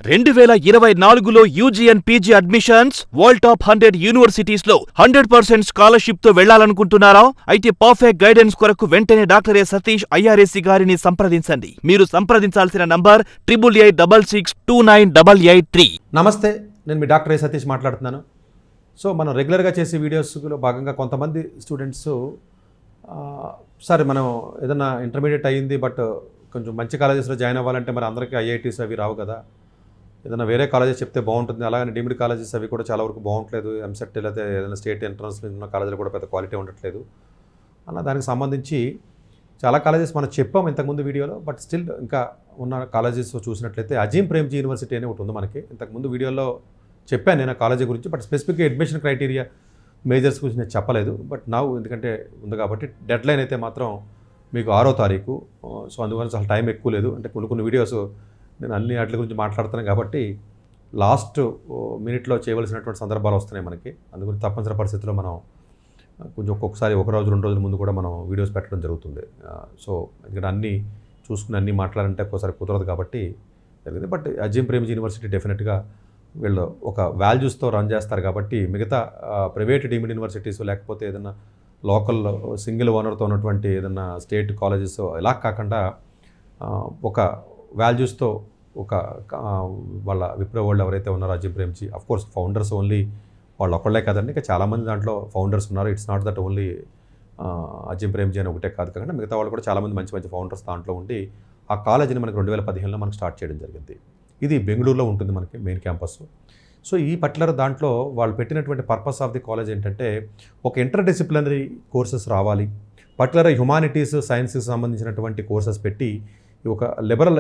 2024లో UG and PG admissions world top 100 universities లో 100% scholarship తో వెళ్లాలనుకుంటున్నారా? అయితే పర్ఫెక్ట్ గైడెన్స్ కొరకు వెంటనే డాక్టర్ సతీష్ ఐఆర్ఎస్సి గారిని సంప్రదించండి. మీరు సంప్రదించాల్సిన నంబర్ 8886629883. నమస్తే, నేను మీ డాక్టర్ సతీష్ మాట్లాడుతున్నాను. సో మనం రెగ్యులర్గా చేసే వీడియోస్లో భాగంగా కొంతమంది స్టూడెంట్స్ సార్ మనం ఏదైనా ఇంటర్మీడియట్ అయ్యింది బట్ కొంచెం మంచి కాలేజెస్లో జాయిన్ అవ్వాలంటే మరి అందరికీ ఐఐటీస్ అవి రావు కదా, ఏదైనా వేరే కాలేజెస్ చెప్తే బాగుంటుంది. అలాగే డీమ్డ్ కాలేజెస్ అవి కూడా చాలా వరకు బాగుంటలేదు. ఎంసెట్ లేదా ఏదైనా స్టేట్ ఎంట్రన్స్ ఉన్న కాలేజీలు కూడా పెద్ద క్వాలిటీ ఉండట్లేదు అన్న దానికి సంబంధించి చాలా కాలేజెస్ మనం చెప్పాం ఇంతకుముందు వీడియోలో. బట్ స్టిల్ ఇంకా ఉన్న కాలేజెస్ చూసినట్లయితే అజీం ప్రేమ్జీ యూనివర్సిటీ అని ఒకటి ఉంది మనకి. ఇంతకుముందు వీడియోలో చెప్పాను నేను ఆ కాలేజీ గురించి, బట్ స్పెసిఫిక్గా అడ్మిషన్ క్రైటీరియా మేజర్స్ గురించి నేను చెప్పలేదు. బట్ నా ఎందుకంటే ఉంది కాబట్టి డెడ్ లైన్ అయితే మాత్రం మీకు 6వ తారీఖు. సో అందువల్ల చాలా టైం ఎక్కువ లేదు. అంటే కొన్ని వీడియోస్ నేను అన్ని వాటి గురించి మాట్లాడుతున్నాను కాబట్టి లాస్ట్ మినిట్లో చేయవలసినటువంటి సందర్భాలు వస్తున్నాయి మనకి. అందుగురించి తప్పనిసరి పరిస్థితుల్లో మనం కొంచెం ఒక్కొక్కసారి ఒక రోజు 2 రోజుల ముందు కూడా మనం వీడియోస్ పెట్టడం జరుగుతుంది. సో ఎందుకంటే అన్నీ చూసుకుని అన్నీ మాట్లాడాలంటే ఒక్కోసారి కుదరదు కాబట్టి జరిగింది. బట్ అజీం ప్రేమ్జీ యూనివర్సిటీ డెఫినెట్గా వీళ్ళు ఒక వాల్యూస్తో రన్ చేస్తారు కాబట్టి మిగతా ప్రైవేట్ డీమ్డ్ యూనివర్సిటీస్ లేకపోతే ఏదైనా లోకల్ సింగిల్ ఓనర్తో ఉన్నటువంటి ఏదైనా స్టేట్ కాలేజెస్ ఇలా కాకుండా ఒక వాల్యూస్తో ఒక వాళ్ళ విప్రో వాళ్ళు ఎవరైతే ఉన్నారో Azeem Premji of course founders only వాళ్ళు ఒక్కళ్ళే కాదండి, ఇంకా చాలామంది దాంట్లో ఫౌండర్స్ ఉన్నారు. It's not that only Azeem Premji అని ఒకటే కాదు కాకుండా మిగతా వాళ్ళు కూడా చాలామంది మంచి మంచి ఫౌండర్స్ దాంట్లో ఉండి ఆ కాలేజీని మనకి 2015లో మనకు స్టార్ట్ చేయడం జరిగింది. ఇది బెంగళూరులో ఉంటుంది మనకి మెయిన్ క్యాంపస్. సో ఈ పర్టికులర్ దాంట్లో వాళ్ళు పెట్టినటువంటి పర్పస్ ఆఫ్ ది కాలేజ్ ఏంటంటే ఒక ఇంటర్ డిసిప్లినరీ కోర్సెస్ రావాలి, పర్టికులర్ హ్యుమానిటీస్ సైన్స్కి సంబంధించినటువంటి కోర్సెస్ పెట్టి ఒక లిబరల్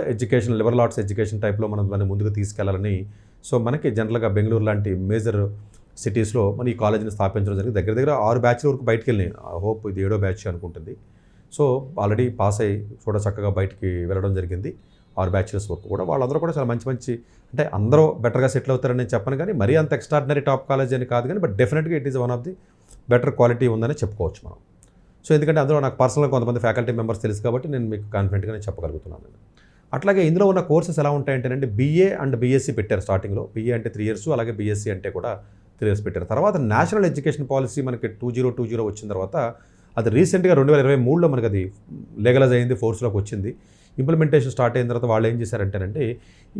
ఆర్ట్స్ ఎడ్యుకేషన్ టైప్లో మనం ముందుకు తీసుకెళ్లాలని. సో మనకి జనరల్గా బెంగళూరు లాంటి మేజర్ సిటీస్లో మన ఈ కాలేజీని స్థాపించడం జరిగింది. దగ్గర 6 బ్యాచ్ల వరకు బయటికి వెళ్ళినాయి. హోప్ ఇది 7వ బ్యాచ్ అనుకుంటుంది. సో ఆల్రెడీ పాస్ అయ్యి కూడా చక్కగా బయటికి వెళ్ళడం జరిగింది. 6 బ్యాచెస్ వరకు కూడా వాళ్ళందరూ కూడా చాలా మంచి అంటే అందరూ బెటర్గా సెటిల్ అవుతారని నేను చెప్పను, కానీ మరీ అంత ఎక్స్ట్రాడినరీ టాప్ కాలేజ్ అని కాదు, కానీ బట్ డెఫినెట్గా it is one of the better quality ఉందని చెప్పుకోవచ్చు మనం. సో ఎందుకంటే అందులో నాకు పర్సనల్గా కొంతమంది ఫ్యాకల్టీ మెంబర్స్ తెలుసు కాబట్టి నేను మీకు కాన్ఫిడెంట్గా నేను చెప్పగలుగుతున్నాను. అట్లాగే ఇందులో ఉన్న కోర్సెస్ ఎలా ఉంటాయంటేనండి, బీఏ అండ్ బీఎస్సీ పెట్టారు స్టార్టింగ్లో. బీఏ అంటే 3 years, అలాగే బీఎస్సీ అంటే కూడా 3 years పెట్టారు. తర్వాత నేషనల్ ఎడ్యుకేషన్ పాలసీ మనకి 2020 వచ్చిన తర్వాత అది రీసెంట్గా 2023లో మనకి అది లీగలైజ్ అయింది, ఫోర్స్లోకి వచ్చింది. ఇంప్లిమెంటేషన్ స్టార్ట్ అయిన తర్వాత వాళ్ళు ఏం చేశారంటేనంటే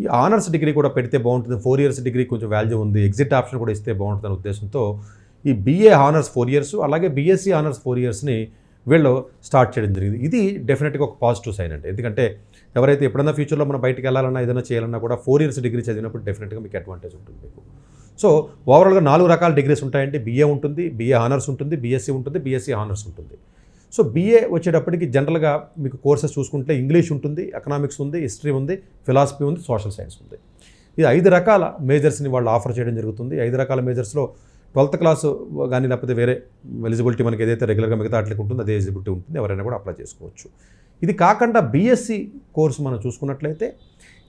ఈ ఆనర్స్ డిగ్రీ కూడా పెడితే బాగుంటుంది, 4 years డిగ్రీ కొంచెం వాల్యూ ఉంది, ఎగ్జిట్ ఆప్షన్ కూడా ఇస్తే బాగుంటుందనే ఉద్దేశంతో ఈ బీఏ ఆనర్స్ 4 years అలాగే బీఎస్సీ ఆనర్స్ 4 yearsని వీళ్ళు స్టార్ట్ చేయడం జరిగింది. ఇది డెఫినెట్గా ఒక పాజిటివ్ సైన్ అండి. ఎందుకంటే ఎవరైతే ఎప్పుడన్నా ఫ్యూచర్లో మనం బయటికి వెళ్ళాలన్నా ఏదైనా చేయాలన్నా కూడా 4 years డిగ్రీ చదివినప్పుడు డెఫినెట్గా మీకు అడ్వాంటేజ్ ఉంటుంది మీకు. సో ఓవరాల్గా 4 రకాల డిగ్రీస్ ఉంటాయండి. బీఏ ఉంటుంది, బీఏ ఆనర్స్ ఉంటుంది, బీఎస్సీ ఉంటుంది, బీఎస్సీ ఆనర్స్ ఉంటుంది. సో బీఏ వచ్చేటప్పటికి జనరల్గా మీకు కోర్సెస్ చూసుకుంటే ఇంగ్లీష్ ఉంటుంది, ఎకనామిక్స్ ఉంది, హిస్టరీ ఉంది, ఫిలాసఫీ ఉంది, సోషల్ సైన్స్ ఉంది. ఈ 5 రకాల మేజర్స్ని వాళ్ళు ఆఫర్ చేయడం జరుగుతుంది. 5 రకాల మేజర్స్లో 12th class కానీ లేకపోతే వేరే ఎలిజిబిలిటీ మనకి ఏదైతే రెగ్యులర్గా మిగతా అట్లకి ఉంటుందో అదే ఎలిజిబిలిటీ ఉంటుంది, ఎవరైనా కూడా అప్లై చేసుకోవచ్చు. ఇది కాకుండా బీఎస్సీ కోర్సు మనం చూసుకున్నట్లయితే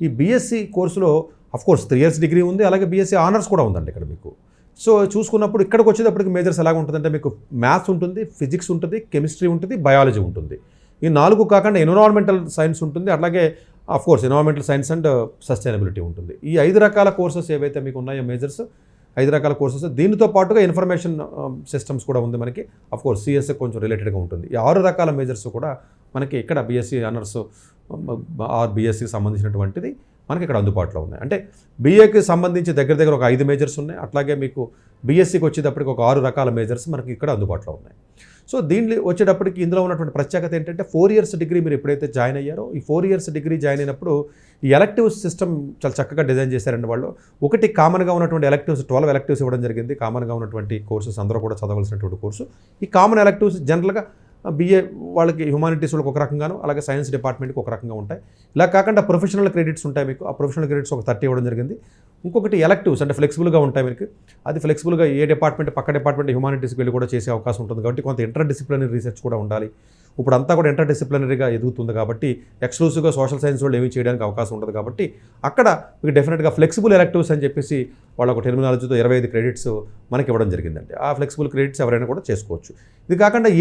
ఈ బీఎస్సీ కోర్సులో అఫ్కోర్స్ 3 years డిగ్రీ ఉంది, అలాగే బీఎస్సీ ఆనర్స్ కూడా ఉందండి ఇక్కడ మీకు. సో చూసుకున్నప్పుడు ఇక్కడికి వచ్చేటప్పటికి మేజర్స్ ఎలాగ ఉంటుందంటే మీకు మ్యాథ్స్ ఉంటుంది, ఫిజిక్స్ ఉంటుంది, కెమిస్ట్రీ ఉంటుంది, బయాలజీ ఉంటుంది. ఈ 4 కాకుండా ఎన్విరాన్మెంటల్ సైన్స్ ఉంటుంది, అలాగే of course environmental science and sustainability ఉంటుంది. ఈ 5 రకాల కోర్సెస్ ఏవైతే మీకు ఉన్నాయో మేజర్స్ 5 రకాల కోర్సెస్, దీనితో పాటుగా ఇన్ఫర్మేషన్ సిస్టమ్స్ కూడా ఉంది మనకి. అఫ్కోర్స్ సిఎస్ఏ కొంచెం రిలేటెడ్గా ఉంటుంది. ఈ 6 రకాల మేజర్స్ కూడా మనకి ఇక్కడ బీఎస్సీ ఆనర్స్ ఆర్ బీఎస్సీకి సంబంధించినటువంటిది మనకి ఇక్కడ అందుబాటులో ఉన్నాయి. అంటే బీఏకి సంబంధించి దగ్గర ఒక 5 మేజర్స్ ఉన్నాయి, అట్లాగే మీకు బీఎస్సీకి వచ్చేటప్పటికి ఒక 6 రకాల మేజర్స్ మనకి ఇక్కడ అందుబాటులో ఉన్నాయి. సో దీనిలో వచ్చేటప్పటికి ఇందులో ఉన్నటువంటి ప్రత్యేకత ఏంటంటే 4 years డిగ్రీ మీరు ఎప్పుడైతే జాయిన్ అయ్యారో ఈ 4 years డిగ్రీ జాయిన్ అయినప్పుడు ఈ ఎలక్టివ్స్ సిస్టమ్ చాలా చక్కగా డిజైన్ చేశారండి వాళ్ళు. ఒకటి కామన్గా ఉన్నటువంటి ఎలక్టివ్స్ 12 electives ఇవ్వడం జరిగింది. కామన్గా ఉన్నటువంటి కోర్సెస్ అందరూ కూడా చదవలసినటువంటి కోర్సు. ఈ కామన్ ఎలక్టివ్స్ జనరల్గా బీఏ వాళ్ళకి హ్యుమానిటీస్ వాళ్ళకి ఒక రకంగాను, అలాగే సైన్స్ డిపార్ట్మెంట్కి ఒక రకంగా ఉంటాయి. ఇలా కాకుండా ప్రొఫెషనల్ క్రెడిట్స్ ఉంటాయి మీకు. ఆ ప్రొఫెషనల్ క్రెడిట్స్ ఒక 30 ఇవ్వడం జరిగింది. ఇంకొకటి ఎలక్టివ్స్ అంటే ఫ్లెక్సిబుల్గా ఉంటాయి మీకు. అది ఫ్లెక్సిబుల్గా ఏ డిపార్ట్మెంట్ పక్క డిపార్ట్మెంట్ హ్యుమానిటీస్కి వెళ్ళి కూడా చేసే అవకాశం ఉంటుంది కాబట్టి కొంత ఇంటర్ డిసిప్లినరీ రీసెర్చ్ కూడా ఉండాలి. ఇప్పుడు అంతా కూడా ఇంటర్ డిసిప్లినరీగా ఎదుగుతుంది కాబట్టి ఎక్స్క్లూసివ్గా సోషల్ సైన్స్ వాళ్ళు ఏమీ చేయడానికి అవకాశం ఉండదు కాబట్టి అక్కడ మీకు డెఫినెట్గా ఫ్లెక్సిబుల్ ఎలక్టివ్స్ అని చెప్పేసి వాళ్ళకు టెర్మినాలజీతో 25 క్రెడిట్స్ మనకి ఇవ్వడం జరిగిందండి. ఆ ఫ్లెక్సిబుల్ క్రెడిట్స్ ఎవరైనా కూడా చేసుకోవచ్చు. ఇది కాకుండా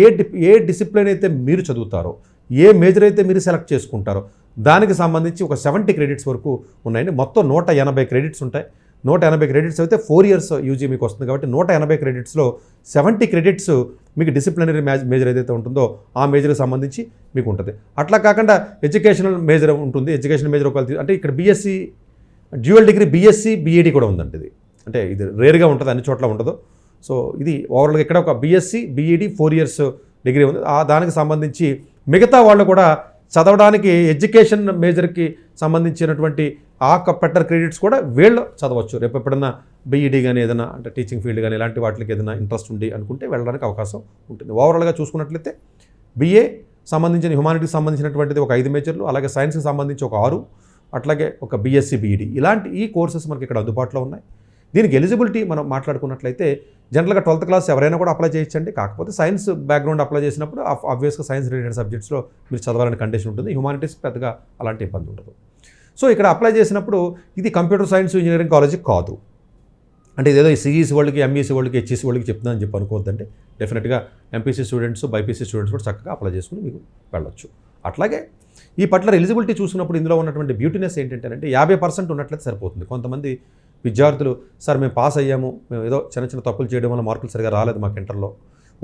ఏ డిసిప్లిన్ అయితే మీరు చదువుతారో, ఏ మేజర్ అయితే మీరు సెలెక్ట్ చేసుకుంటారో దానికి సంబంధించి ఒక 70 క్రెడిట్స్ వరకు ఉన్నాయండి. మొత్తం 180 క్రెడిట్స్ ఉంటాయి. 180 క్రెడిట్స్ అయితే 4 ఇయర్స్ యూజీ మీకు వస్తుంది కాబట్టి 180 క్రెడిట్స్లో 70 క్రెడిట్స్ మీకు డిసిప్లినరీ మేజర్ ఏదైతే ఉంటుందో ఆ మేజర్కి సంబంధించి మీకు ఉంటుంది. అట్లా కాకుండా ఎడ్యుకేషనల్ మేజర్ ఉంటుంది. ఎడ్యుకేషనల్ మేజర్ ఒకవేళ అంటే ఇక్కడ BSc dual degree BSc BEd కూడా ఉందండి. ఇది అంటే ఇది రేర్గా ఉంటుంది, అన్ని చోట్ల ఉండదు. సో ఇది ఓవరాల్గా ఇక్కడ ఒక బీఎస్సీ బీఈడీ 4 ఇయర్స్ డిగ్రీ ఉంది. దానికి సంబంధించి మిగతా వాళ్ళు కూడా చదవడానికి ఎడ్యుకేషన్ మేజర్కి సంబంధించినటువంటి ఆ పెట్టర్ క్రెడిట్స్ కూడా వీళ్ళు చదవచ్చు. రేపు ఎప్పుడన్నా బీఈడీ కానీ ఏదైనా అంటే టీచింగ్ ఫీల్డ్ కానీ ఇలాంటి వాటికి ఏదైనా ఇంట్రెస్ట్ ఉంది అనుకుంటే వెళ్ళడానికి అవకాశం ఉంటుంది. ఓవరాల్గా చూసుకున్నట్లయితే బీఏ సంబంధించిన హ్యుమానిటీకి సంబంధించినటువంటిది ఒక 5 మేజర్లు, అలాగే సైన్స్కి సంబంధించి ఒక 6, అట్లాగే ఒక బీఎస్సీ బీఈడీ ఇలాంటి ఈ కోర్సెస్ మనకి ఇక్కడ అందుబాటులో ఉన్నాయి. దీనికి ఎలిజిబిలిటీ మనం మాట్లాడుకున్నట్లయితే జనరల్గా 12th క్లాస్ ఎవరైనా కూడా అప్లై చేయొచ్చండి. కాకపోతే సైన్స్ బ్యాక్గ్రౌండ్ అప్లై చేసినప్పుడు ఆబ్వియస్గా సైన్స్ రిలేటెడ్ సబ్జెక్ట్స్లో మీరు చదవాలని కండిషన్ ఉంటుంది. హ్యుమానిటీస్ పెద్దగా అలాంటి ఇబ్బంది ఉండదు. సో ఇక్కడ అప్లై చేసినప్పుడు ఇది కంప్యూటర్ సైన్స్ ఇంజనీరింగ్ కాలేజ్ కాదు. అంటే ఇదేదో సిఈసీ వాళ్ళకి ఎంఈసీ వాళ్ళకి హెచ్ఈసీ వాళ్ళకి చెప్తుందని చెప్పి అనుకోవద్దంటే డెఫినెట్గా ఎంపీసీ స్టూడెంట్స్ బైపీసీ స్టూడెంట్స్ కూడా చక్కగా అప్లై చేసుకుని మీకు వెళ్ళొచ్చు. అట్లాగే ఈ పట్ల ఎలిజిబిలిటీ చూసినప్పుడు ఇందులో ఉన్నటువంటి బ్యూటీనెస్ ఏంటంటే 50% ఉన్నట్లయితే సరిపోతుంది. కొంతమంది విద్యార్థులు సార్ మేము పాస్ అయ్యాము, మేము ఏదో చిన్న తప్పులు చేయడం వల్ల మార్కులు సరిగా రాలేదు మాకు ఇంటర్లో,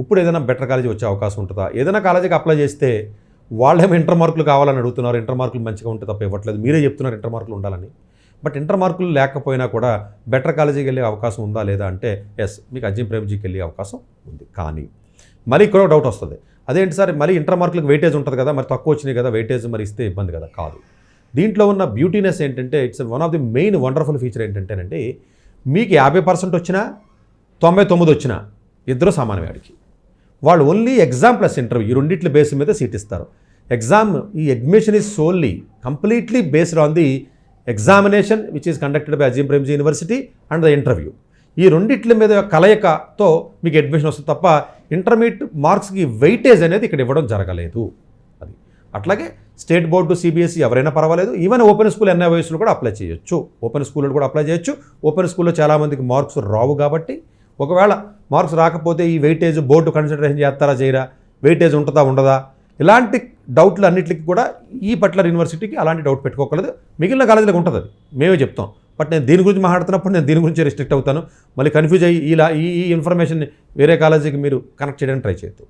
ఇప్పుడు ఏదైనా బెటర్ కాలేజీ వచ్చే అవకాశం ఉంటుందా? ఏదైనా కాలేజీకి అప్లై చేస్తే వాళ్ళేమో ఇంటర్ మార్కులు కావాలని అడుగుతున్నారు. ఇంటర్ మార్కులు మంచిగా ఉంటే తప్ప ఇవ్వట్లేదు. మీరే చెప్తున్నారు ఇంటర్ మార్కులు ఉండాలని. బట్ ఇంటర్ మార్కులు లేకపోయినా కూడా బెటర్ కాలేజీకి వెళ్ళే అవకాశం ఉందా లేదా అంటే ఎస్, మీకు అజీం ప్రేమ్జీకి వెళ్ళే అవకాశం ఉంది. కానీ మళ్ళీ ఇక్కడ డౌట్ వస్తుంది, అదేంటి సార్ మళ్ళీ ఇంటర్ మార్కులకు వెయిటేజ్ ఉంటుంది కదా, మరి తక్కువ వచ్చినాయి కదా, వెయిటేజ్ మరి ఇస్తే ఇబ్బంది కదా. కాదు, దీంట్లో ఉన్న బ్యూటీనెస్ ఏంటంటే it's one of the main wonderful feature ఏంటంటేనండి, మీకు 50% వచ్చినా 99 వచ్చినా ఇద్దరు సమానమే. ఆడికి వాళ్ళు ఓన్లీ ఎగ్జామ్ ప్లస్ ఇంటర్వ్యూ ఈ రెండిట్ల బేస్ మీద సీట్ ఇస్తారు. ఎగ్జామ్ ఈ admission is solely completely based on the examination which is conducted by Azeem Premji university and the interview. ఈ రెండిట్ల మీద కలయికతో మీకు అడ్మిషన్ వస్తుంది తప్ప ఇంటర్మీడియట్ మార్క్స్కి వెయిటేజ్ అనేది ఇక్కడ ఇవ్వడం జరగలేదు. అది అట్లాగే స్టేట్ బోర్డు సిబిఎస్ఈ ఎవరైనా పర్వాలేదు, ఈవెన్ ఓపెన్ స్కూల్ ఎన్ఐఓఎస్లో కూడా అప్లై చేయొచ్చు. ఓపెన్ స్కూల్లో కూడా అప్లై చేయొచ్చు. ఓపెన్ స్కూల్లో చాలామందికి మార్క్స్ రావు కాబట్టి ఒకవేళ మార్క్స్ రాకపోతే ఈ వెయిటేజ్ బోర్డు కన్సిడరేషన్ చేస్తారా చేయరా, వెయిటేజ్ ఉంటుందా ఉండదా, ఇలాంటి డౌట్లు అన్నింటికి కూడా ఈ పర్టికులర్ యూనివర్సిటీకి అలాంటి డౌట్ పెట్టుకోకూడదు. మిగిలిన కాలేజీలకు ఉంటుంది, అది మేమే చెప్తాం. బట్ నేను దీని గురించి మాట్లాడుతున్నప్పుడు నేను దీని గురించి రిస్ట్రిక్ట్ అవుతాను. మళ్ళీ కన్ఫ్యూజ్ అయ్యి ఇలా ఈ ఇన్ఫర్మేషన్ని వేరే కాలేజీకి మీరు కనెక్ట్ చేయడానికి ట్రై చేయొద్దు.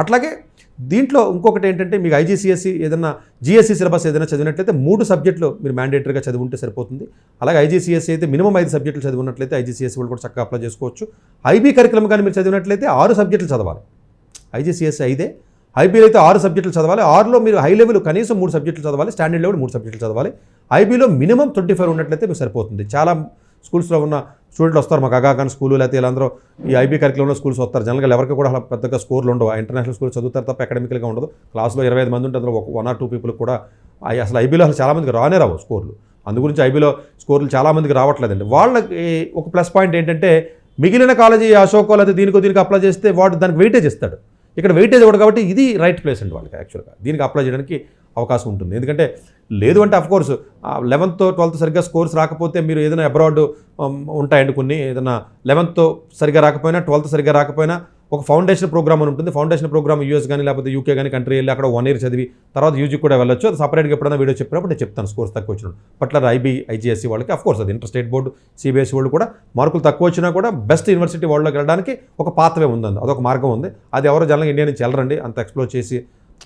అట్లాగే దీంట్లో ఇంకొకటి ఏంటంటే మీకు ఐజీసీఎస్సీ ఏదైనా జిఎస్సీ సిలబస్ ఏదైనా చదివినట్లయితే 3 సబ్జెక్టులు మీరు మ్యాండేటరీగా చదివి ఉంటే సరిపోతుంది. అలాగే ఐజీసీఎస్సీ అయితే మినిమం 5 సబ్జెక్టులు చదివి ఉన్నట్లయితే ఐజీసీఎస్సీ వాళ్ళు కూడా చక్కగా అప్లై చేసుకోవచ్చు. ఐబీ కరికులం కానీ మీరు చదివినట్లయితే 6 సబ్జెక్టులు చదవాలి. ఐజీసీఎస్సీ 5, ఐబీలో అయితే 6 సబ్జెక్టులు చదవాలి. 6లో మీరు హై లెవెల్ కనీసం 3 సబ్జెక్టులు చదవాలి, స్టాండర్డ్ లెవెల్ 3 సబ్జెక్టులు చదవాలి. ఐబీలో మినిమం 25 ఉన్నట్లయితే మీకు సరిపోతుంది. చాలా స్కూల్స్లో ఉన్న స్టూడెంట్లు వస్తారు మాకు అగాఖాన్ స్కూలు లేకపోతే వీళ్ళందరూ ఈ ఐబీ కరికులంలో స్కూల్స్ వస్తారు. జనరల్గా ఎవరికి కూడా అలా పెద్దగా స్కోర్లు ఉండవు. ఇంటర్నేషనల్ స్కూల్ చదువుతారు తప్ప అకాడమికల్గా ఉండదు. క్లాస్లో 25 మంది ఉంటే అందులో 1 or 2 పీపుల్ కూడా అసలు ఐబీలో అసలు చాలామందికి రానే రావు స్కోర్లు. అందుగురించి ఐబీలో స్కోర్లు చాలామందికి రావట్లేదండి. వాళ్ళకి ఒక ప్లస్ పాయింట్ ఏంటంటే మిగిలిన కాలేజీ అశోకో లేదా దీనికి అప్లై చేస్తే వాడు దానికి వెయిటేజ్ ఇస్తాడు. ఇక్కడ వెయిటేజ్ ఇవ్వడు కాబట్టి ఇది రైట్ ప్లేస్ అండి వాళ్ళకి. యాక్చువల్గా దీనికి అప్లై చేయడానికి అవకాశం ఉంటుంది. ఎందుకంటే లేదు అంటే అఫ్కోర్స్ 11th 12th సరిగ్గా స్కోర్స్ రాకపోతే మీరు ఏదైనా అబ్రాడ్ ఉంటాయండి కొన్ని, ఏదైనా 11th సరిగ్గా రాకపోయినా 12th సరిగ్గా రాకపోయినా ఒక ఫౌండేషన్ ప్రోగ్రామ్ అని ఉంటుంది. ఫౌండేషన్ ప్రోగ్రామ్ యూఎస్ కానీ లేకపోతే యూకే కానీ కంట్రీ వెళ్ళి అక్కడ 1 year చదివి తర్వాత యూజీ కూడా వెళ్ళొచ్చు. అది సపరేట్గా ఎప్పుడైనా వీడియో చెప్పినప్పుడు నేను చెప్తాను స్కోర్స్ తక్కువ వచ్చినప్పుడు. పట్ల ఐబీ ఐజీఎస్సీ వాళ్ళకి అఫ్కోర్స్ అది ఇంటర్ స్టేట్ బోర్డు సిబిఎస్ఈ వాళ్ళు కూడా మార్కులు తక్కువ వచ్చినా కూడా బెస్ట్ యూనివర్సిటీ వాళ్ళకి వెళ్ళడానికి ఒక పాత్వే ఉందండి, అదొక మార్గం ఉంది. అది ఎవరో జనరల్గా ఇండియా నుంచి వెళ్ళరండి, అంత ఎక్స్ప్లోర్ చేసి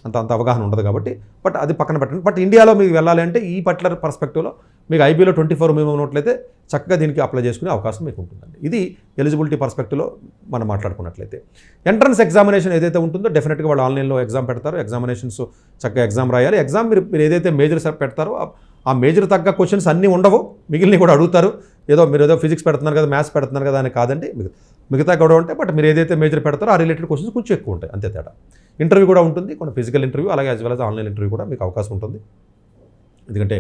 అంత అవగాహన ఉండదు కాబట్టి. బట్ అది పక్కన పెట్టండి. బట్ ఇండియాలో మీకు వెళ్ళాలి అంటే ఈ పర్టికులర్ పర్స్పెక్టివ్లో మీకు ఐబీలో 24 మినిమం ఉన్నట్లయితే చక్కగా దీనికి అప్లై చేసుకునే అవకాశం మీకు ఉంటుందండి. ఇది ఎలిజిబిలిటీ పర్స్పెక్టివ్లో మనం మాట్లాడుకున్నట్లయితే. ఎంట్రన్స్ ఎగ్జామినేషన్ ఏదైతే ఉంటుందో డెఫినెట్గా వాళ్ళు ఆన్లైన్లో ఎగ్జామ్ పెడతారు. ఎగ్జామినేషన్స్ చక్కగా ఎగ్జామ్ రాయాలి. ఎగ్జామ్ మీరు ఏదైతే మేజర్ పెడతారో ఆ మేజర్ తగ్గ క్వశ్చన్స్ అన్నీ ఉండవు, మిగిలినవి కూడా అడుగుతారు. మీరు ఏదో ఫిజిక్స్ పెడుతున్నారు కదా, మ్యాథ్స్ పెడుతున్నారు కదా అని కాదండి, మిగతా కూడా ఉంటాయి. బట్ మీరు ఏదైతే మేజర్ పెడతారో ఆ రిలేటెడ్ క్వశ్చన్స్ కొంచెం ఎక్కువ ఉంటాయి, అంతే తేడా. ఇంటర్వ్యూ కూడా ఉంటుంది, కొన్ని ఫిజికల్ ఇంటర్వ్యూ అలాగే as well as online interview కూడా మీకు అవకాశం ఉంటుంది. ఎందుకంటే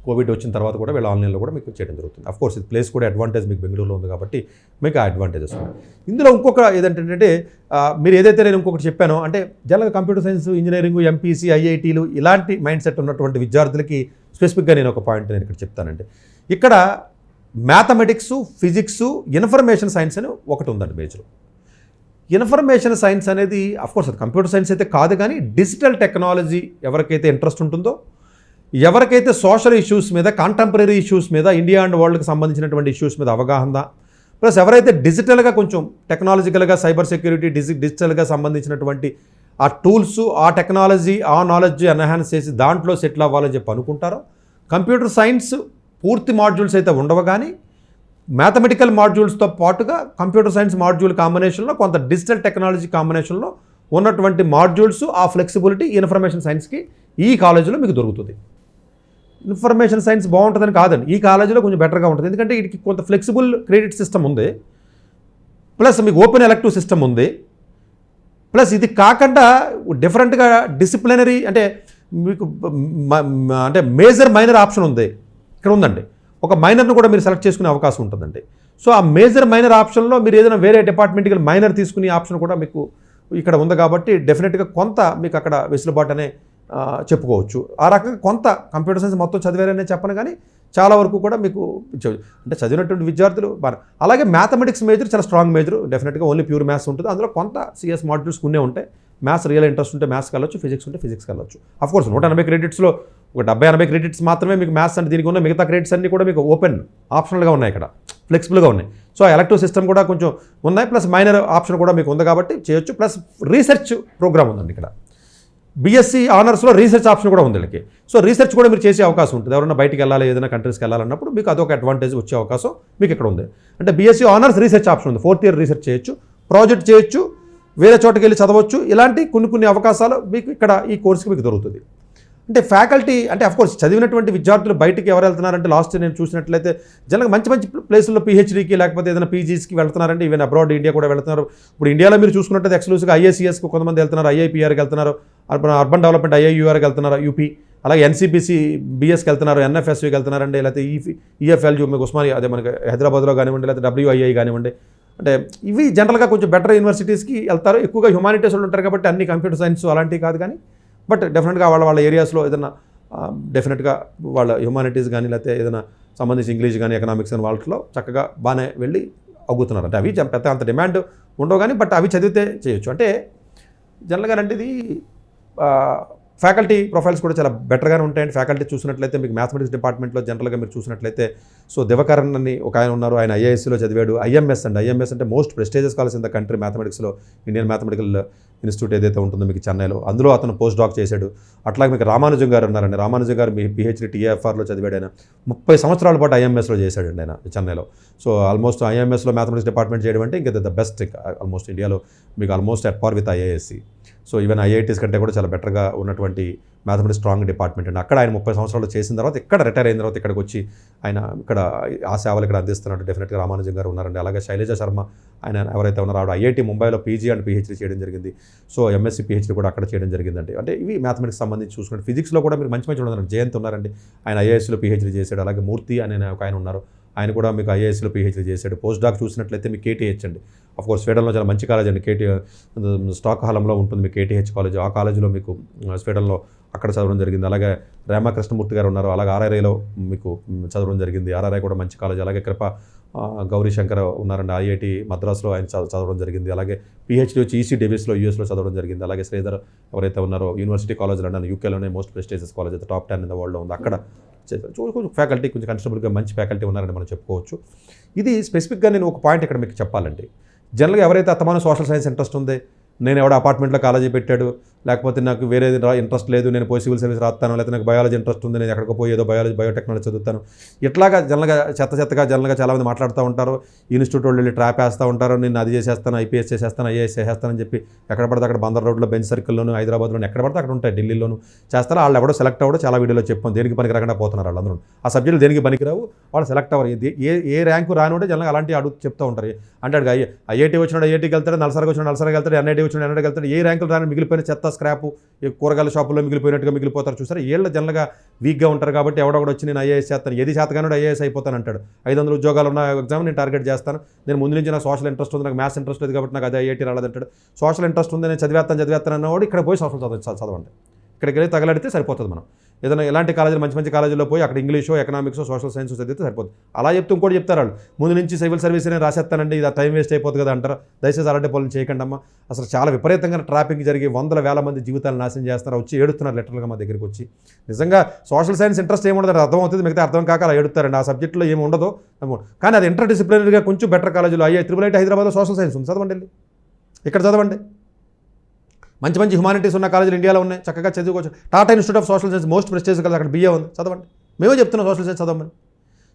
కోవిడ్ వచ్చిన తర్వాత కూడా వీళ్ళు ఆన్లైన్లో కూడా మీకు చేయడం జరుగుతుంది. అఫ్కోర్స్ ఇది ప్లేస్ కూడా అడ్వాంటేజ్ మీకు బెంగళూరులో ఉంది కాబట్టి మీకు ఆ అడ్వాంటేజెస్ ఉన్నాయి. ఇందులో ఇంకొక ఏదంటే మీరు ఏదైతే నేను ఇంకొకటి చెప్పానో అంటే జనరల్గా కంప్యూటర్ సైన్స్ ఇంజనీరింగ్ ఎంపీసీ ఐఐటీలు ఇలాంటి మైండ్ సెట్ ఉన్నటువంటి విద్యార్థులకి స్పెసిఫిక్గా నేను ఒక పాయింట్ నేను ఇక్కడ చెప్తానండి. ఇక్కడ మ్యాథమెటిక్స్, ఫిజిక్స్, ఇన్ఫర్మేషన్ సైన్స్ అని ఒకటి ఉందండి మేజర్. ఇన్ఫర్మేషన్ సైన్స్ అనేది అఫ్కోర్స్ అది కంప్యూటర్ సైన్స్ అయితే కాదు, కానీ డిజిటల్ టెక్నాలజీ ఎవరికైతే ఇంట్రెస్ట్ ఉంటుందో ఎవరికైతే సోషల్ ఇష్యూస్ మీద, కాంటెంపరీ ఇష్యూస్ మీద, ఇండియా అండ్ వరల్డ్కి సంబంధించినటువంటి ఇష్యూస్ మీద అవగాహన, ప్లస్ ఎవరైతే డిజిటల్గా కొంచెం టెక్నాలజికల్గా సైబర్ సెక్యూరిటీ డిజిటల్గా సంబంధించినటువంటి ఆ టూల్స్, ఆ టెక్నాలజీ, ఆ నాలెడ్జ్ ఎన్హాన్స్ చేసి దాంట్లో సెటిల్ అవ్వాలని చెప్పి అనుకుంటారో, కంప్యూటర్ సైన్స్ పూర్తి మాడ్యూల్స్ అయితే ఉండవు, కానీ మ్యాథమెటికల్ మాడ్యూల్స్తో పాటుగా కంప్యూటర్ సైన్స్ మాడ్యూల్ కాంబినేషన్లో కొంత డిజిటల్ టెక్నాలజీ కాంబినేషన్లో ఉన్నటువంటి మాడ్యూల్స్, ఆ ఫ్లెక్సిబిలిటీ ఇన్ఫర్మేషన్ సైన్స్కి ఈ కాలేజీలో మీకు దొరుకుతుంది. ఇన్ఫర్మేషన్ సైన్స్ బాగుంటుందని కాదండి, ఈ కాలేజీలో కొంచెం బెటర్గా ఉంటుంది. ఎందుకంటే వీటికి కొంత ఫ్లెక్సిబుల్ క్రెడిట్ సిస్టమ్ ఉంది, ప్లస్ మీకు ఓపెన్ ఎలెక్టివ్ సిస్టమ్ ఉంది, ప్లస్ ఇది కాకుండా డిఫరెంట్గా డిసిప్లినరీ అంటే మీకు అంటే మేజర్ మైనర్ ఆప్షన్ ఉంది ఇక్కడ ఉందండి. ఒక మైనర్ను కూడా మీరు సెలెక్ట్ చేసుకునే అవకాశం ఉంటుందండి. సో ఆ మేజర్ మైనర్ ఆప్షన్లో మీరు ఏదైనా వేరే డిపార్ట్మెంట్కి మైనర్ తీసుకునే ఆప్షన్ కూడా మీకు ఇక్కడ ఉంది. కాబట్టి డెఫినెట్గా కొంత మీకు అక్కడ వెసులుబాటు అనే చెప్పుకోవచ్చు. ఆ రకంగా కొంత కంప్యూటర్ సైన్స్ మొత్తం చదివారనే చెప్పను, కానీ చాలా వరకు కూడా మీకు అంటే చదివినటువంటి విద్యార్థులు బాగా. అలాగే మ్యాథమెటిక్స్ మేజర్ చాలా స్ట్రాంగ్ మేజర్, డెఫినెట్గా ఓన్లీ ప్యూర్ మ్యాథ్స్ ఉంటుంది. అందులో కొంత సిఎస్ మాడ్యూల్స్ కొన్ని ఉంటాయి. మ్యాథ్స్ రియల్ ఇంట్రెస్ట్ ఉంటే మ్యాథ్స్కి వెళ్ళొచ్చు, ఫిజిక్స్ ఉంటే ఫిజిక్స్కి వెళ్ళొచ్చు. అఫ్కోర్స్ 180 క్రెడిట్స్లో ఒక 70-80 క్రెడిట్స్ మాత్రమే మీకు మ్యాథ్స్ అంటే దీనికి ఉన్న మిగతా క్రెడిట్స్ అన్నీ కూడా మీకు ఓపెన్ ఆప్షనల్గా ఉన్నాయి, ఇక్కడ ఫ్లెక్సిబుల్గా ఉన్నాయి. సో ఎలక్టివ్ సిస్టమ్ కూడా కొంచెం ఉన్నాయి, ప్లస్ మైనర్ ఆప్షన్ కూడా మీకు ఉంది కాబట్టి చేయొచ్చు. ప్లస్ రీసెర్చ్ ప్రోగ్రామ్ ఉందండి ఇక్కడ. బీఎస్సీ ఆనర్స్లో రీసెర్చ్ ఆప్షన్ కూడా ఉంది వీళ్ళకి. సో రీసెర్చ్ కూడా మీరు చేసే అవకాశం ఉంటుంది. ఎవరైనా బయటికి వెళ్ళాలి, ఏదైనా కంట్రీస్కి వెళ్ళాలన్నప్పుడు మీకు అదొక అడ్వాంటేజ్ వచ్చే అవకాశం మీకు ఇక్కడ ఉంది. అంటే బీఎస్సీ ఆనర్స్ రీసెర్చ్ ఆప్షన్ ఉంది. 4th ఇయర్ రీసెర్చ్ చేయొచ్చు, ప్రాజెక్ట్ చేయొచ్చు, వేరే చోటకి వెళ్ళి చదవచ్చు. ఇలాంటి కొన్ని అవకాశాలు మీకు ఇక్కడ ఈ కోర్సుకి మీకు దొరుకుతుంది. అంటే ఫ్యాకల్టీ అంటే అఫ్కోర్స్ చదివినటువంటి విద్యార్థులు బయటికి ఎవరు వెళ్తున్నారంటే లాస్ట్ నేను చూసినట్లయితే జనరల్గా మంచి ప్లేసుల్లో పీహెచ్డీకి లేకపోతే ఏదైనా పీజీస్కి వెళ్తున్నారంటే, ఈవెన్ అబ్రాడ్ ఇండియా కూడా వెళ్తున్నారు. ఇప్పుడు ఇండియాలో మీరు చూసుకున్నట్లయితే ఎక్స్క్లూసివ్గా ఐఏసీఎస్కి కొంతమంది వెళ్తున్నారు, ఐఐపీఆర్కి వెళ్తున్నారు, అర్బన్ డెవలప్మెంట్ ఐఐయూఆర్కి వెళ్తున్నారు యూపీ, అలాగే ఎన్సీబీసీ బీఎస్కి వెళ్తున్నారు, ఎన్ఎఫ్ఎస్యూకి వెళ్తున్నారండి, లేకపోతే ఈఎఫ్ఎల్యూ మీకు ఉస్మానియా అదే మనకి హైదరాబాద్లో కానివ్వండి, లేకపోతే డబ్ల్యూఐఐ కానివ్వండి. అంటే ఇవి జనరల్గా కొంచెం బెటర్ యూనివర్సిటీస్కి వెళ్తారు. ఎక్కువగా హ్యుమానిటీస్ వాళ్ళు ఉంటారు కాబట్టి అన్ని కంప్యూటర్ సైన్స్ అలాంటివి కాదు, కానీ బట్ డెఫినెట్గా వాళ్ళ ఏరియాస్లో ఏదైనా డెఫినెట్గా వాళ్ళ హ్యుమానిటీస్ కానీ లేకపోతే ఏదైనా సంబంధించి ఇంగ్లీష్ కానీ ఎకనామిక్స్ అని వాళ్ళలో చక్కగా బాగానే వెళ్ళి అగ్గుతున్నారు. అంటే అవి పెద్ద అంత డిమాండ్ ఉండవు, కానీ బట్ అవి చదివితే చేయొచ్చు. అంటే జనరల్గా అంటే ఇది ఫ్యాకల్టీ ప్రొఫైల్స్ కూడా చాలా బెటర్గానే ఉంటాయండి. ఫ్యాకల్టీ చూసినట్లయితే మీకు మ్యాథమెటిక్స్ డిపార్ట్మెంట్లో జనరల్గా మీరు చూసినట్లయితే సో దివకరన్ అని ఒక ఆయన ఉన్నారు, ఆయన ఐఐఎస్లో చదివాడు. ఐఎంఎస్ అంటే most prestigious college in the country మ్యాథమెటిక్స్లో, ఇండియన్ మ్యాథమెటికల్ ఇన్స్టిట్యూట్ ఏదైతే ఉంటుందో మీకు చెన్నైలో, అందులో అతను పోస్ట్ డాక్ చేశాడు. అట్లాగే మీకు రామానుజం గారు ఉన్నారండి, రామానుజం గారు మీ పిహెచ్డీ టీఎఫ్ఆర్లో చదివాడు. ఆయన 30 సంవత్సరాల పాటు ఐఎంఎస్లో చేశాడండి ఆయన చెన్నైలో. సో ఆల్మోస్ట్ ఐఎంఎస్లో మ్యాథమెటిక్స్ డిపార్ట్మెంట్ చేయడం అంటే ఇంకా ద బెస్ట్ ఆల్మోస్ట్ ఇండియాలో, మీకు almost at par with IISc. So even IITs కంటే కూడా చాలా బెటర్గా ఉన్నటువంటి మ్యాథమెటిక్స్ స్ట్రాంగ్ డిపార్ట్మెంట్ అండి. అక్కడ ఆయన 30 సంవత్సరాలు చేసిన తర్వాత ఇక్కడ రిటైర్ అయిన తర్వాత ఇక్కడికి వచ్చి ఆయన ఇక్కడ ఆ సేవలు ఇక్కడ అందిస్తున్నట్టు డెఫినెట్గా రామానుజం గారు ఉన్నారండి. అలాగే శైలజ శర్మ ఆయన ఎవరైతే ఉన్నారో ఆవిడ ఐఐటి ముంబైలో పీజీ అండ్ పిహెచ్డీ చేయడం జరిగింది. సో ఎంఎస్సీ పిహెచ్డీ కూడా అక్కడ చేయడం జరిగిందండి. అంటే ఇవి మ్యాథమెటిక్స్ సంబంధించి చూసుకుంటే ఫిజిక్స్లో కూడా మీరు మంచి ఉన్నారండి. జయంత్ ఉన్నారండి, ఆయన ఐఏఎస్లో పిహెచ్డీ చేశాడు. అలాగే మూర్తి అనే ఒక ఆయన ఉన్నారు, ఆయన కూడా మీకు ఐఏఎస్లో పిహెచ్డీ చేశాడు. పోస్ట్ డాక్ చూసినట్లయితే మీకు కేటీహెచ్ అండి. అఫ్కోర్స్ స్వీడన్లో చాలా మంచి కాలేజ్ అండి, స్టాక్ హాలంలో ఉంటుంది మీకు కేటీహెచ్ కాలేజ్. ఆ కాలేజీలో మీకు స్వీడన్లో అక్కడ చదవడం జరిగింది. అలాగే రామకృష్ణమూర్తి గారు ఉన్నారు, అలాగే ఆర్ఆర్ఐలో మీకు చదవడం జరిగింది. ఆర్ఆర్ఐ కూడా మంచి కాలేజ్. అలాగే కృప గౌరీశంకర్ ఉన్నారండి, ఐఐటి మద్రాసులో ఆయన చదవడం జరిగింది. అలాగే పిహెచ్డీ వచ్చి ఈసీ డేవిస్లో యూఎస్లో చదవడం జరిగింది. అలాగే శ్రీధర్ ఎవరైతే ఉన్నారో యూనివర్సిటీ కాలేజ్ లండన్ యూకేలోనే మోస్ట్ ప్రెస్టీజియస్ కాలేజ్ అయితే టాప్ 10 ఇన్ ద వరల్డ్లో ఉంది. అక్కడ కొంచెం ఫ్యాకల్టీ కొంచెం కన్సిడరబుల్గా మంచి ఫ్యాకల్టీ ఉన్నారని మనం చెప్పుకోవచ్చు. ఇది స్పెసిఫిక్గా నేను ఒక పాయింట్ ఇక్కడ మీకు చెప్పాలండి. జనరల్గా ఎవరైతే అత్తమాన సోషల్ సైన్స్ ఇంట్రెస్ట్ ఉంది, నేను ఎవడ అపార్ట్మెంట్లో కాలేజీ పెట్టాడు, లేకపోతే నాకు వేరే ఇంట్రెస్ట్ లేదు, నేను పోయి సివిల్ సర్వీస్ రాస్తాను, లేకపోతే నాకు బయాలజీ ఇంట్రెస్ట్ ఉంది, నేను ఎక్కడికి పోయి ఏదో బయోటెక్నాలజీ చదువుతాను, ఇట్లాగా జనరల్గా జనరల్గా చాలామంది మాట్లాడుతూ ఉంటారు. ఇన్స్టిట్యూట్ వాళ్ళు వెళ్ళి ట్రాప్ వేస్తూ ఉంటారు, నేను అది చేసేస్తాను, ఐపీఎస్ చేసేస్తాను, ఐఏఎస్ చేసేస్తానని చెప్పి ఎక్కడ పడితే అక్కడ బందర్ రోడ్లో బెంచ్ సర్కిల్లోను హైదరాబాద్లోను ఎక్కడ పడితే అక్కడ ఉంటాయి, ఢిల్లీలోను చేస్తారు. వాళ్ళు ఎవడో సెలెక్ట్ అవ్వడం చాలా వీడియోలో చెప్పాను, దేనికి పనికి రాకుండా పోతున్నారు వాళ్ళందరూ. ఆ సబ్జెక్టులు దేనికి పనికిరావు, వాళ్ళు సెలెక్ట్ అవ్వరు. ఏ ర్యాంకు రానివాడే జనరల్గా అలాంటి అడుగు చెప్తూ ఉంటారు. అంటే ఐఐటీ వచ్చినాడు ఐఐటీకి వెళ్తాడు, నల్సరాకి వచ్చినాడు నల్సరాకి వెళ్తాడు, ఎన్ఐటీ వచ్చినాడు ఎన్ఐటీకి వెళ్తాడు. ఏ ర్యాంకులు రాని మిగిలిపోయిన చెత్త స్క్రాప్ కూరగాయల షాపుల్లో మిగిలిపోయినట్టుగా మిగిలిపోతారు చూసారు. ఏళ్ళు జనరల్గా వీక్గా ఉంటారు కాబట్టి ఎవడొకడు వచ్చి నేను ఐఏఎస్ చేస్తాను, ఏది చేతగానో ఐఏఎస్ అయిపోతాను అంటాడు. 500 ఉద్యోగాలు ఉన్న ఎగ్జామ్ నేను టార్గెట్ చేస్తాను, నేను ముందు నుంచి నాకు సోషల్ ఇంట్రెస్ట్ ఉంది, నాకు మ్యాథ్స్ ఇంట్రెస్ట్ లేదు కాబట్టి నాకు అదే ఐఐటీ రాలేదంటాడు. సోషల్ ఇంట్రెస్ట్ ఉంది, నేను చదివేస్తాను అన్నవాడు ఇక్కడ పోయి సోషల్ చదవండి. ఇక్కడికి వెళ్ళి తగలడితే సరిపోతుంది. మనం ఏదైనా ఎలాంటి కాలేజీలు మంచి కాలేజీలో పోయి అక్కడ ఇంగ్లీషో ఎకనామిక్సో సోషల్ సైన్స్ చదివితే సరిపోతుంది. అలా చెప్తూ ఇంకోటి చెప్తారు వాళ్ళు, ముందు నుంచి సివిల్ సర్వీస్ నేను రాసేస్తానండి, ఇది టైం వేస్ట్ అయిపోతుంది కదా అంటారు. దయచేసి అలాంటి పనులు చేయకండి అమ్మా. అసలు చాలా విపరీతంగా ట్రాఫిక్ జరిగి వందల వేల మంది జీవితాలు నాశనం చేస్తున్నారు, వచ్చి ఏడుతున్నారు లెటర్లుగా మా దగ్గరికి వచ్చి. నిజంగా సోషల్ సైన్స్ ఇంట్రెస్ట్ ఏముండదు, అర్థం అవుతుంది, మిగతా అర్థం కాక అలా ఏడుతారండి. ఆ సబ్జెక్టులో ఏమి ఉండదు, కానీ అది ఇంటర్ డిసిప్లినరీగా కొంచెం బెటర్ కాలేజీలో IIT హైదరాబాద్లో సోషల్ సైన్స్ ఉంది, చదవండి, వెళ్ళి ఇక్కడ చదవండి. మంచి హ్యుమానిటీస్ ఉన్న కాలేజీలు ఇండియాలో ఉన్నాయి, చక్కగా చదువుకోవచ్చు. Tata institute of social science most prestige కదా, అక్కడ BA ఉంది, చదవండి. మేమే చెప్తున్నాం సోషల్ సైన్స్ చదవమని.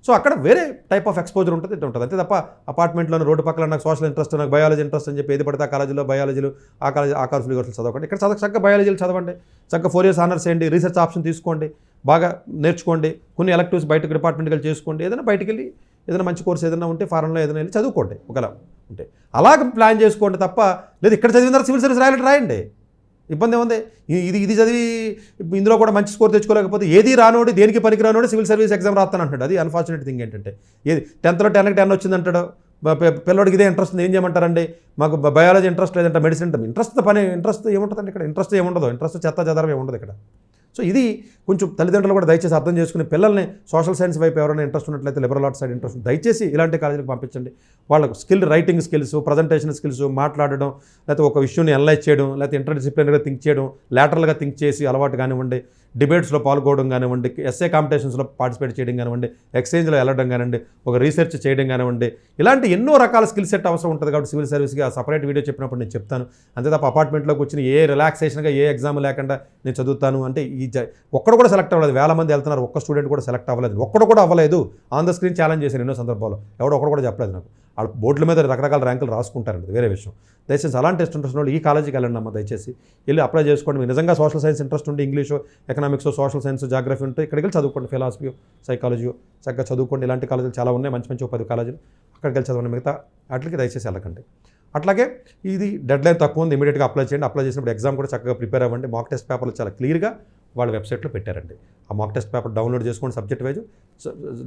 సో అక్కడ వేరే టైప్ ఆఫ్ ఎక్స్పోజర్ ఉంటుంది, ఇట్లా ఉంటుంది. అంతే తప్ప అపార్ట్మెంట్లోనే రోడ్డు పక్కన నాకు సోషల్ ఇంట్రెస్ట్, నాకు బయాలజీ ఇంట్రెస్ట్ అని చెప్పి ఏది పడితే ఆ కాలేజీలో బయాలజీలు ఆ కాలేజీలు చదవకండి. ఇక్కడ చక్కగా బయాలజీలు చదవండి, చక్కగా 4 years ఆనర్స్ చేయండి, రీసెర్చ్ ఆప్షన్ తీసుకోండి, బాగా నేర్చుకోండి, కొన్ని ఎలక్టివ్స్ బయటకు డిపార్ట్మెంట్కి వెళ్ళి చేసుకోండి, ఏదైనా బయటికి వెళ్ళి ఏదైనా మంచి కోర్స్ ఏదైనా ఉంటే ఫారెన్లో ఏదైనా వెళ్ళి చదువుకోండి ఒకలా ఉంటే. అలాగ ప్లాన్ చేసుకోండి తప్ప లేదు ఇక్కడ చదివిన తర్వాత సివిల్ సర్వీస్ రాయండి, ఇబ్బంది ఏముంది. ఇది చదివి ఇందులో కూడా మంచి స్కోర్ తెచ్చుకోలేకపోతే ఏది రానోడి దేనికి పనికి రానోడి సివిల్ సర్వీస్ ఎగ్జామ్ రాస్తాను అంటాడు. అది అన్ఫార్చునేట్ థింగ్ ఏంటంటే, ఏది 10th 10 వచ్చిందంటాడు, పిల్లడికి ఇదే ఇంట్రెస్ట్ ఉంది, ఏం చేయమంటారండి, మాకు బయాలజీ ఇంట్రెస్ట్ లేదంటే మెడిసిన్ అంటే ఇంట్రెస్ట్ ఏముంటుందండి ఇక్కడ, ఇంట్రెస్ట్ ఏముండదు, ఇంట్రెస్ట్ చెత్త చెదరం ఏముండదు ఇక్కడ. సో ఇది కొంచెం తల్లిదండ్రులు కూడా దయచేసి అర్థం చేసుకుని పిల్లల్ని సోషల్ సైన్స్ వైపు ఎవరైనా ఇంట్రెస్ట్ ఉన్నట్లయితే, లిబరల్ ఆర్ట్స్ సైడ్ ఇంట్రెస్ట్ దయచేసి ఇలాంటి కాలేజీలకు పంపించండి. వాళ్ళకు రైటింగ్ స్కిల్స్, ప్రజెంటేషన్ స్కిల్స్, మాట్లాడడం, లేకపోతే ఒక విషయాన్ని అనలైజ్ చేయడం, లేకపోతే ఇంటర్ డిసిప్లినరీగా థింక్ చేయడం, లాటరల్గా థింక్ చేసి అలవాటు కానివ్వండి, డిబేట్స్లో పాల్గొనడం కానివ్వండి, ఎస్ఏ కాంపిటీషన్స్లో పార్టిసిపేట్ చేయడం కానివ్వండి, ఎక్స్చేంజ్లో వెళ్ళడం కానివ్వండి, ఒక రీసెర్చ్ చేయడం కానివ్వండి, ఇలాంటి ఎన్నో రకాల స్కిల్ సెట్ అవసరం ఉంటుంది. కాబట్టి సివిల్ సర్వీస్కి ఆ సపరేట్ వీడియో చెప్పినప్పుడు నేను చెప్తాను. అంతే తప్ప అపార్ట్మెంట్లోకి వచ్చిన ఏ రిలాక్సేషన్గా ఏ ఎగ్జామ్ లేకుండా నేను చదువుతాను అంటే ఒక్కడు కూడా సెలెక్ట్ అవ్వలేదు. వేల మంది వెళ్తున్నారు, ఒక్క స్టూడెంట్ కూడా సెలెక్ట్ అవ్వలేదు, ఒక్కడు కూడా అవ్వలేదు. ఆన్ ద స్క్రీన్ ఛాలెంజ్ చేశాను ఎన్నో సందర్భాల్లో, ఒకడు కూడా చెప్పలేదు నాకు. వాళ్ళు బోర్డుల మీద రకరకాల ర్యాంకులు రాసుకుంటారండి, వేరే విషయం. దయచేసి అలాంటి ఇంట్రెస్ట్ వాళ్ళు ఈ కాలేజీకి వెళ్ళండి అమ్మ, దయచేసి వెళ్ళి అప్లై చేసుకోండి. మీరు నిజంగా సోషల్ సైన్స్ ఇంట్రెస్ట్ ఉండి ఇంగ్లీషో ఎకనామిక్స్ సోషల్ సైన్స్ జాగ్రఫీ ఉంటే ఇక్కడికి వెళ్ళి చదువుకోండి, ఫిలాసఫీ సైకాలజీ చక్కగా చదువుకోండి. ఇలాంటి కాలేజీలు చాలా ఉన్నాయి, మంచి 10 కాలేజీలు, అక్కడికి వెళ్ళి చదవండి. మిగతా వాటికి దయచేసి వెళ్ళకండి. అట్లాగే ఇది డెడ్ లైన్ తక్కువ ఉంది, ఇమీడియట్గా అప్లై చేయండి. అప్లై చేసినప్పుడు ఎగ్జామ్ కూడా చక్కగా ప్రిపేర్ అవ్వండి. మాక్ టెస్ట్ పేపర్లు చాలా క్లియర్గా వాళ్ళ వెబ్సైట్లో పెట్టారండి. ఆ మాక్ టెస్ట్ పేపర్ డౌన్లోడ్ చేసుకోండి, సబ్జెక్ట్ వైజ్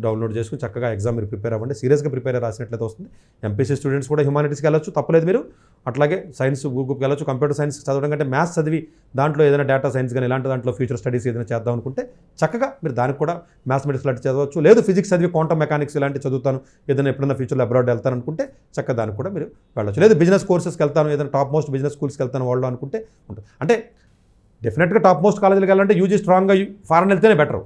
డౌన్లోడ్ చేసుకుని చక్కగా ఎగ్జామ్ మీరు ప్రిపేర్ అవ్వండి. సీరియస్గా ప్రిపేర్ రాసినట్లయితే వస్తుంది. MPC స్టూడెంట్స్ కూడా హ్యుమానిటీస్కి వెళ్ళొచ్చు, తప్పలేదు మీరు. అట్లాగే సైన్స్ గ్రూప్కి వెళ్ళొచ్చు. కంప్యూటర్ సైన్స్ చదవడం కంటే మ్యాథ్స్ చదివి దాంట్లో ఏదైనా డేటా సైన్స్ కానీ ఇలాంటి దాంట్లో ఫ్యూచర్ స్టడీస్ ఏదైనా చేద్దాం అనుకుంటే చక్కగా మీరు దానికి కూడా మ్యాథమెటిక్స్ లాంటి చదవచ్చు. లేదు ఫిజిక్స్ చదివి క్వాంటమ్ మెకానిక్స్ ఇలాంటి చదువుతాను, ఏదైనా ఎప్పుడైనా ఫ్యూచర్లో అబ్రాడ్ వెళ్తాను అనుకుంటే చక్కగా దానికి కూడా మీరు వెళ్ళచ్చు. లేదు బిజినెస్ కోర్సెస్కి వెళ్తాను, ఏదైనా టాప్ మోస్ట్ బిజినెస్ స్కూల్స్కి వెళ్తాను వాళ్ళు అనుకుంటే ఉంటుంది. అంటే డెఫినెట్గా టాప్ మోస్ట్ కాలేజీకి వెళ్ళాలంటే యూజీ స్ట్రాంగ్గా ఫారెన్ వెళ్తేనే బెటర్.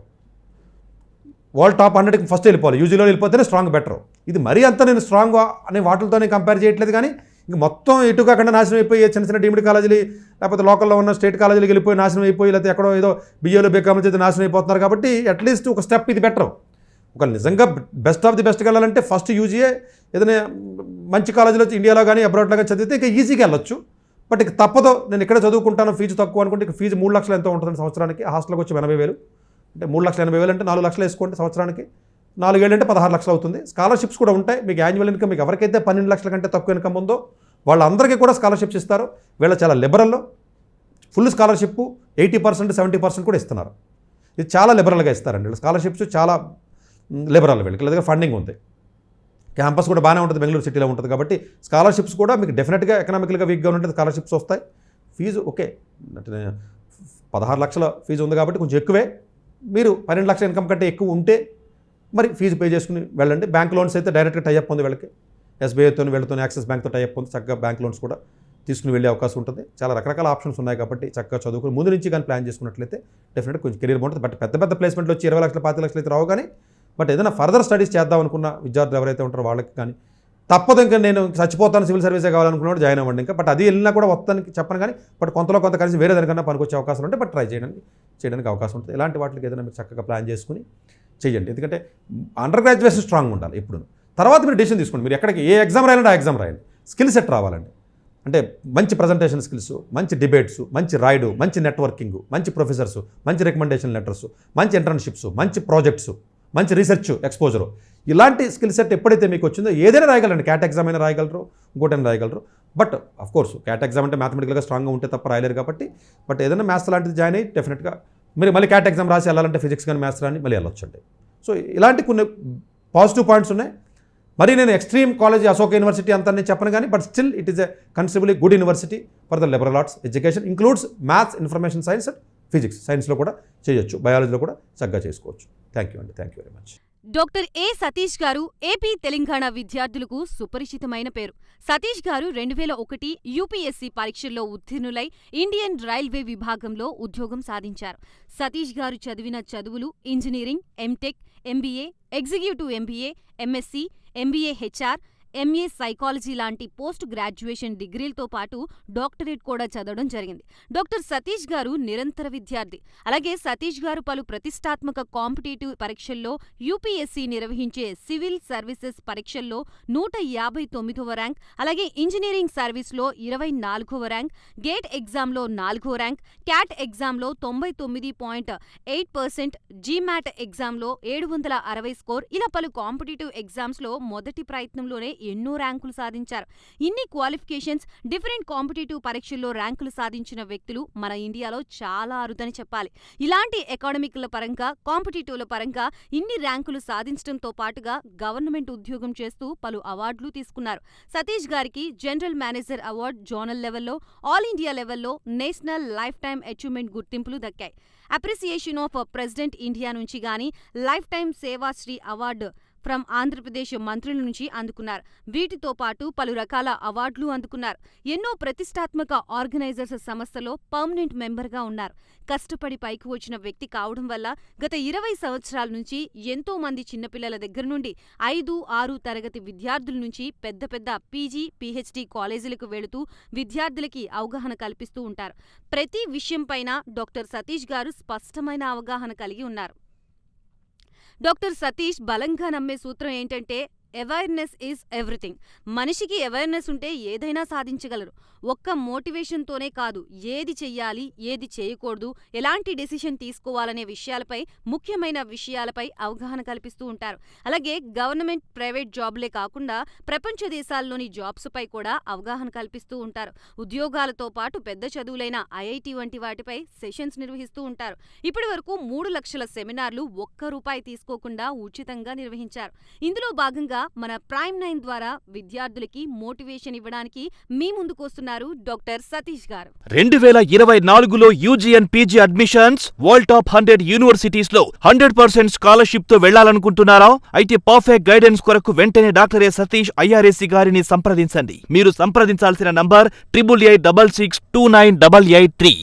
వరల్డ్ టాప్ 100కి ఫస్ట్ వెళ్ళిపోవాలి, యూజీలో వెళ్ళిపోతేనే స్ట్రాంగ్ బెటర్. ఇది మరీ అంత నేను స్ట్రాంగ్ అనే వాటితోనే కంపేర్ చేయట్లేదు, కానీ ఇంక మొత్తం ఎటు కాకుండా నాశనం అయిపోయి చిన్న డీమ్డ్ కాలేజీలు లేకపోతే లోకల్లో ఉన్న స్టేట్ కాలేజీలకు వెళ్ళిపోయి నాశనం అయిపోయి, లేకపోతే ఎక్కడో ఏదో BAలో బీకామ్లో చేసి నాశనం అయిపోతున్నారు. కాబట్టి అట్లీస్ట్ ఒక స్టెప్ ఇది బెటర్. ఒక నిజంగా బెస్ట్ ఆఫ్ ది బెస్ట్కి వెళ్ళాలంటే ఫస్ట్ యూజీఏ ఏదైనా మంచి కాలేజీలో ఇండియాలో కానీ అబ్రాడ్లో కానీ చదివితే ఇంకా ఈజీగా వెళ్ళొచ్చు. బట్ ఇక తప్పదు, నేను ఇక్కడ చదువుకుంటాను, ఫీజు తక్కువ అనుకుంటే ఇక ఫీజు 3 లక్షలు ఎంతో ఉంటుంది సంవత్సరానికి. హాస్టల్కి వచ్చి 80,000 అంటే 3,80,000 అంటే 4 లక్షలు వేసుకోండి సంవత్సరానికి. 4 ఏళ్ళు అంటే 16 లక్షలు అవుతుంది. స్కాలర్షిప్స్ కూడా ఉంటాయి. మీకు యాన్యువల్ ఇన్కమ్ మీకు ఎవరికైతే 12 లక్షల కంటే తక్కువ ఇన్కమ్ ఉందో వాళ్ళందరికీ కూడా స్కాలర్షిప్స్ ఇస్తారు. వీళ్ళ చాలా లిబరల్లో ఫుల్ స్కాలర్షిప్ 80% 70% కూడా ఇస్తున్నారు. ఇది చాలా లిబరల్గా ఇస్తారండి వీళ్ళు స్కాలర్షిప్స్, చాలా లిబరల్ వీళ్ళకి. లేదా ఫండింగ్ ఉంది, క్యాంపస్ కూడా బాగానే ఉంటుంది, బెంగళూరు సిటీలో ఉంటుంది. కాబట్టి స్కాలర్షిప్స్ కూడా మీకు డెఫినెట్గా ఎకనామికల్గా వీక్గా ఉంటే స్కాలర్షిప్స్ వస్తాయి. ఫీజు ఓకే 16 లక్షల ఫీజు ఉంది కాబట్టి కొంచెం ఎక్కువే. మీరు 12 లక్షల ఇన్కమ్ కంటే ఎక్కువ ఉంటే మరి ఫీజు పే చేసుకుని వెళ్ళండి. బ్యాంక్ లోన్స్ అయితే డైరెక్ట్గా టైఅప్ ఉంది వీళ్ళకి, SBIతో వీళ్ళతో యాక్సిస్ బ్యాంక్తో టైఅప్ ఉంది. చక్కగా బ్యాంక్ లోన్స్ కూడా తీసుకుని వెళ్ళే అవకాశం ఉంటుంది. చాలా రకరకాల ఆప్షన్స్ ఉన్నాయి కాబట్టి చక్కగా చదువుకుని ముందు నుంచి కానీ ప్లాన్ చేసుకున్నట్లయితే డెఫినెట్గా కొంచెం కెరీర్ బాగుంటుంది. బట్ పెద్ద ప్లేస్మెంట్లు వచ్చి 20 లక్షలు 25 లక్షలు అయితే రావు. కానీ బట్ ఏదైనా ఫర్దర్ స్టడీస్ చేద్దాం అనుకున్న విద్యార్థులు ఎవరైతే ఉంటారో వాళ్ళకి కానీ తప్పదు. ఇంకా నేను చచ్చిపోతాను సివిల్ సర్వీసే కావాలనుకున్నాడు జాయిన్ అవ్వండి. ఇంకా బట్ అది వెళ్ళినా కూడా వస్తానికి చెప్పను, కానీ బట్ కొంత కలిసి వేరే దానికన్నా పనికొచ్చే అవకాశాలు ఉంటాయి. బట్ ట్రై చేయడానికి అవకాశం ఉంటుంది. ఇలాంటి వాటికి ఏదైనా మీరు చక్కగా ప్లాన్ చేసుకుని చేయండి. ఎందుకంటే అండర్ గ్రాడ్యుయేషన్ స్ట్రాంగ్ ఉండాలి ఎప్పుడు. తర్వాత మీరు డెసిషన్ తీసుకోండి. మీరు ఎక్కడికి ఏ ఎగ్జామ్ రాయాలంటే ఆ ఎగ్జామ్ రాయండి. స్కిల్ సెట్ రావాలండి. అంటే మంచి ప్రజెంటేషన్ స్కిల్స్, మంచి డిబేట్స్, మంచి రాయడు, మంచి నెట్వర్కింగ్, మంచి ప్రొఫెసర్స్, మంచి రికమెండేషన్ లెటర్స్, మంచి ఇంటర్న్షిప్స్, మంచి ప్రాజెక్ట్స్, మంచి రీసెర్చ్ ఎక్స్పోజరు, ఇలాంటి స్కిల్ సెట్ ఎప్పుడైతే మీకు వచ్చిందో ఏదైనా రాయగలండి. క్యాట్ ఎగ్జామ్ అయినా రాయగలరు, ఇంకోటైనా రాయగలరు. బట్ అఫ్కోర్స్ క్యాట్ ఎగ్జామ్ అంటే మ్యాథమెటికల్గా స్ట్రాంగ్గా ఉంటే తప్ప రాయలేరు. కాబట్టి బట్ ఏదైనా మ్యాథ్స్ లాంటిది జాయిన్ అయ్యి డెఫినెట్గా మీరు మళ్ళీ క్యాట్ ఎగ్జామ్ రాసి వెళ్ళాలంటే ఫిజిక్స్ కానీ మ్యాథ్స్ రాని మళ్ళీ వెళ్ళొచ్చండి. సో ఇలాంటి కొన్ని పాజిటివ్ పాయింట్స్ ఉన్నాయి. మరి నేను ఎక్స్ట్రీమ్ కాలేజ్ అశోక్ యూనివర్సిటీ అంతా నేను చెప్పను, కానీ but still it is a considerably good university for the liberal arts education, includes maths, information science and physics, సైన్స్లో కూడా చేయొచ్చు, బయాలజీలో కూడా చక్కగా చేసుకోవచ్చు. Thank you very much. Doctor ఏ సతీష్ గారు ఏపీ తెలంగాణ విద్యార్థులకు సుపరిచితమైన పేరు. సతీష్ గారు 2001 యూపీఎస్సీ పరీక్షల్లో ఉత్తీర్ణులై ఇండియన్ రైల్వే విభాగంలో ఉద్యోగం సాధించారు. సతీష్ గారు చదివిన చదువులు engineering, MTech, MBA, executive MBA, MSc, MBA HR, MA psychology లాంటి పోస్ట్ గ్రాడ్యుయేషన్ డిగ్రీలతో పాటు డాక్టరేట్ కూడా చదవడం జరిగింది. డాక్టర్ సతీష్ గారు నిరంతర విద్యార్థి. అలాగే సతీష్ గారు పలు ప్రతిష్టాత్మక కాంపిటేటివ్ పరీక్షల్లో యూపీఎస్సీ నిర్వహించే సివిల్ సర్వీసెస్ పరీక్షల్లో 159వ ర్యాంక్, అలాగే ఇంజనీరింగ్ సర్వీస్లో 24వ ర్యాంక్, గేట్ ఎగ్జామ్లో 4వ ర్యాంక్, క్యాట్ ఎగ్జామ్లో 99.8%, జీమాట్ ఎగ్జామ్లో 760 స్కోర్, ఇలా పలు కాంపిటేటివ్ ఎగ్జామ్స్లో మొదటి ప్రయత్నంలోనే ఎన్నో ర్యాంకులు సాధించారు. ఇన్ని క్వాలిఫికేషన్స్, డిఫరెంట్ కాంపిటేటివ్ పరీక్షల్లో ర్యాంకులు సాధించిన వ్యక్తులు మన ఇండియాలో చాలా అరుదని చెప్పాలి. ఇలాంటి ఎకాడమిక్ల పరంగా, కాంపిటేటివ్ల పరంగా ఇన్ని ర్యాంకులు సాధించడంతో పాటుగా గవర్నమెంట్ ఉద్యోగం చేస్తూ పలు అవార్డులు తీసుకున్నారు. సతీష్ గారికి జనరల్ మేనేజర్ అవార్డు జోనల్ లెవెల్లో, ఆల్ ఇండియా లెవెల్లో నేషనల్ లైఫ్ టైమ్ అచీవ్మెంట్ గుర్తింపులు దక్కాయి. అప్రిసియేషన్ ఆఫ్ ప్రెసిడెంట్ ఇండియా నుంచి గానీ lifetime Sevashri award from Andhra Pradesh మంత్రుల నుంచి అందుకున్నారు. వీటితో పాటు పలు రకాల అవార్డులు అందుకున్నారు. ఎన్నో ప్రతిష్టాత్మక ఆర్గనైజర్స్ సంస్థలో పర్మనెంట్ మెంబర్గా ఉన్నారు. కష్టపడి పైకి వచ్చిన వ్యక్తి కావడం వల్ల గత 20 సంవత్సరాల నుంచి ఎంతో మంది చిన్నపిల్లల దగ్గర నుండి 5, 6 తరగతి విద్యార్థుల నుంచి పెద్ద పెద్ద పీజీ, పీహెచ్డీ కాలేజీలకు వెళుతూ విద్యార్థులకి అవగాహన కల్పిస్తూ ఉంటారు. ప్రతి విషయంపైన డాక్టర్ సతీష్ గారు స్పష్టమైన అవగాహన కలిగి ఉన్నారు. డాక్టర్ సతీష్ బలంగా నమ్మే సూత్రం ఏంటంటే అవేర్నెస్ ఈజ్ ఎవ్రీథింగ్. మనిషికి అవేర్నెస్ ఉంటే ఏదైనా సాధించగలరు. ఒక్క మోటివేషన్తోనే కాదు, ఏది చెయ్యాలి, ఏది చేయకూడదు, ఎలాంటి డెసిషన్ తీసుకోవాలనే విషయాలపై, ముఖ్యమైన విషయాలపై అవగాహన కల్పిస్తూ ఉంటారు. అలాగే గవర్నమెంట్, ప్రైవేట్ జాబ్లే కాకుండా ప్రపంచ దేశాల్లోని జాబ్స్పై కూడా అవగాహన కల్పిస్తూ ఉంటారు. ఉద్యోగాలతో పాటు పెద్ద చదువులైన ఐఐటి వంటి వాటిపై సెషన్స్ నిర్వహిస్తూ ఉంటారు. ఇప్పటి వరకు 3 లక్షల సెమినార్లు ఒక్క రూపాయి తీసుకోకుండా ఉచితంగా నిర్వహించారు. ఇందులో భాగంగా మన ప్రైమ్ 9 ద్వారా విద్యార్థులకి మోటివేషన్ ఇవ్వడానికి మీ ముందుకొస్తున్నారు డాక్టర్ సతీష్ గారు. 2024లో UG and PG admissions world top 100 universities లో 100% స్కాలర్షిప్ తో వెళ్లాలనుకుంటున్నారా? అయితే పర్ఫెక్ట్ గైడెన్స్ కొరకు వెంటనే డాక్టర్ ఏ సతీష్ ఐఆర్ఎస్సీ గారిని సంప్రదించండి. మీరు సంప్రదించాల్సిన నంబర్ 8886629883.